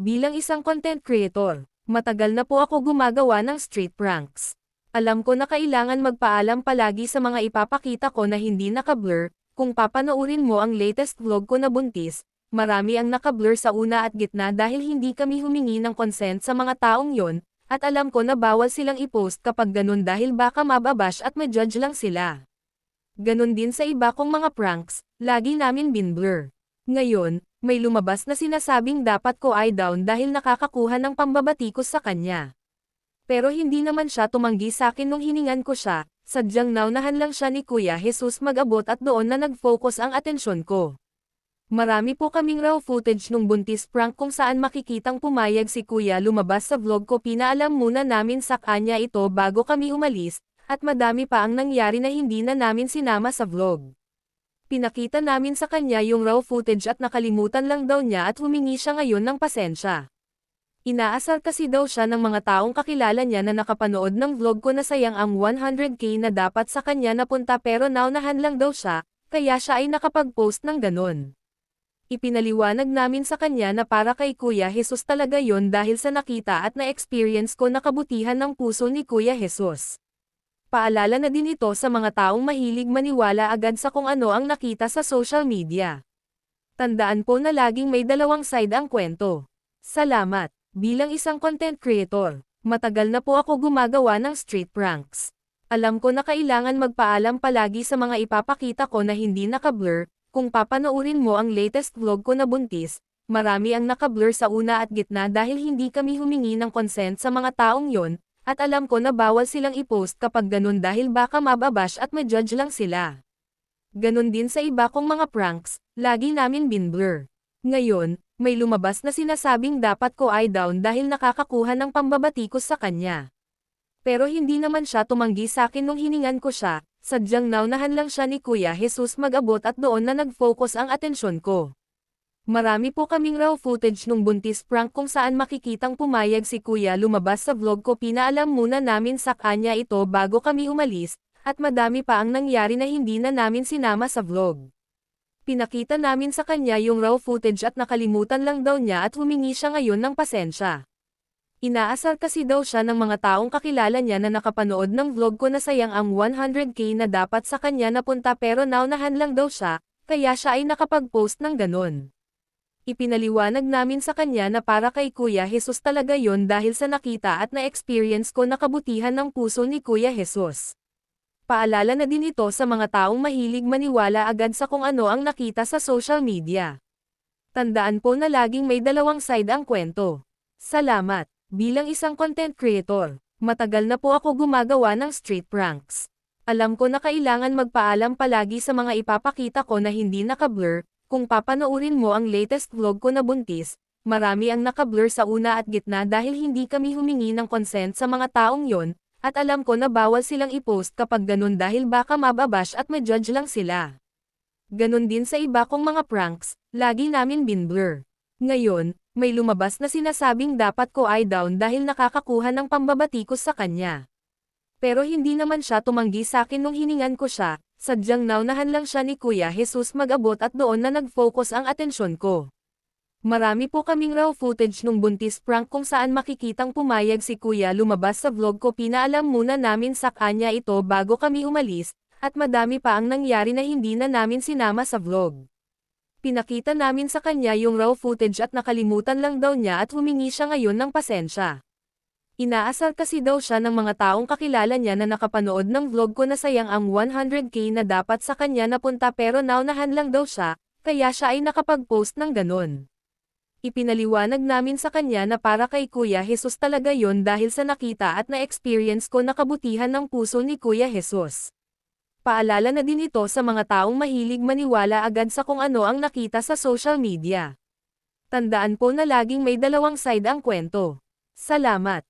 Bilang isang content creator, matagal na po ako gumagawa ng street pranks. Alam ko na kailangan magpaalam palagi sa mga ipapakita ko na hindi naka-blur. Kung papanoorin mo ang latest vlog ko na buntis, marami ang naka-blur sa una at gitna dahil hindi kami humingi ng consent sa mga taong yon, at alam ko na bawal silang i-post kapag ganun dahil baka mababash at ma-judge lang sila. Ganun din sa iba kong mga pranks, lagi namin binblur. Ngayon, may lumabas na sinasabing dapat ko i-down dahil nakakakuha ng pambabatikos sa kanya. Pero hindi naman siya tumanggi sa akin nung hiningan ko siya, sadyang naunahan lang siya ni Kuya Jesus mag-abot at doon na nag-focus ang atensyon ko. Marami po kaming raw footage nung buntis prank kung saan makikitang pumayag si Kuya lumabas sa vlog ko. Pinaalam muna namin sa kanya ito bago kami umalis, at madami pa ang nangyari na hindi na namin sinama sa vlog. Pinakita namin sa kanya yung raw footage at nakalimutan lang daw niya at humingi siya ngayon ng pasensya. Inaasar kasi daw siya ng mga taong kakilala niya na nakapanood ng vlog ko na sayang ang 100k na dapat sa kanya napunta pero naunahan lang daw siya, kaya siya ay nakapag-post ng ganon. Ipinaliwanag namin sa kanya na para kay Kuya Jesus talaga yon dahil sa nakita at na-experience ko na kabutihan ng puso ni Kuya Jesus. Paalala na din ito sa mga taong mahilig maniwala agad sa kung ano ang nakita sa social media. Tandaan po na laging may dalawang side ang kwento. Salamat. Bilang isang content creator, matagal na po ako gumagawa ng street pranks. Alam ko na kailangan magpaalam palagi sa mga ipapakita ko na hindi naka-blur. Kung papanoorin mo ang latest vlog ko na buntis, marami ang naka-blur sa una at gitna dahil hindi kami humingi ng consent sa mga taong yon, at alam ko na bawal silang i-post kapag ganun dahil baka mababash at ma-judge lang sila. Ganun din sa iba kong mga pranks, lagi namin binblur. Ngayon, may lumabas na sinasabing dapat ko i-down dahil nakakakuha ng pambabatikos sa kanya. Pero hindi naman siya tumanggi sa akin nung hiningan ko siya, sadyang naunahan lang siya ni Kuya Jesus mag-abot at doon na nag-focus ang atensyon ko. Marami po kaming raw footage nung buntis prank kung saan makikitang pumayag si Kuya lumabas sa vlog ko. Pinaalam muna namin sa kanya ito bago kami umalis, at madami pa ang nangyari na hindi na namin sinama sa vlog. Pinakita namin sa kanya yung raw footage at nakalimutan lang daw niya at humingi siya ngayon ng pasensya. Inaasar kasi daw siya ng mga taong kakilala niya na nakapanood ng vlog ko na sayang ang 100k na dapat sa kanya napunta pero naunahan lang daw siya, kaya siya ay nakapag-post ng ganon. Ipinaliwanag namin sa kanya na para kay Kuya Jesus talaga yon dahil sa nakita at na-experience ko na kabutihan ng puso ni Kuya Jesus. Paalala na din ito sa mga taong mahilig maniwala agad sa kung ano ang nakita sa social media. Tandaan po na laging may dalawang side ang kwento. Salamat. Bilang isang content creator, matagal na po ako gumagawa ng street pranks. Alam ko na kailangan magpaalam palagi sa mga ipapakita ko na hindi naka-blur. Kung papanoorin mo ang latest vlog ko na buntis, marami ang naka-blur sa una at gitna dahil hindi kami humingi ng consent sa mga taong yon, at alam ko na bawal silang i-post kapag ganun dahil baka mababash at ma-judge lang sila. Ganun din sa iba kong mga pranks, lagi namin binblur. Ngayon, may lumabas na sinasabing dapat ko i-down dahil nakakakuha ng pambabatikos sa kanya. Pero hindi naman siya tumanggi sa akin nung hiningan ko siya, sadyang naunahan lang siya ni Kuya Jesus mag-abot at doon na nag-focus ang atensyon ko. Marami po kaming raw footage nung buntis prank kung saan makikitang pumayag si Kuya lumabas sa vlog ko. Pinaalam muna namin sa kanya ito bago kami umalis, at madami pa ang nangyari na hindi na namin sinama sa vlog. Pinakita namin sa kanya yung raw footage at nakalimutan lang daw niya at humingi siya ngayon ng pasensya. Inaasar kasi daw siya ng mga taong kakilala niya na nakapanood ng vlog ko na sayang ang 100k na dapat sa kanya napunta pero naunahan lang daw siya, kaya siya ay nakapag-post ng ganon. Ipinaliwanag namin sa kanya na para kay Kuya Jesus talaga yon dahil sa nakita at na-experience ko na kabutihan ng puso ni Kuya Jesus. Paalala na din ito sa mga taong mahilig maniwala agad sa kung ano ang nakita sa social media. Tandaan po na laging may dalawang side ang kwento. Salamat.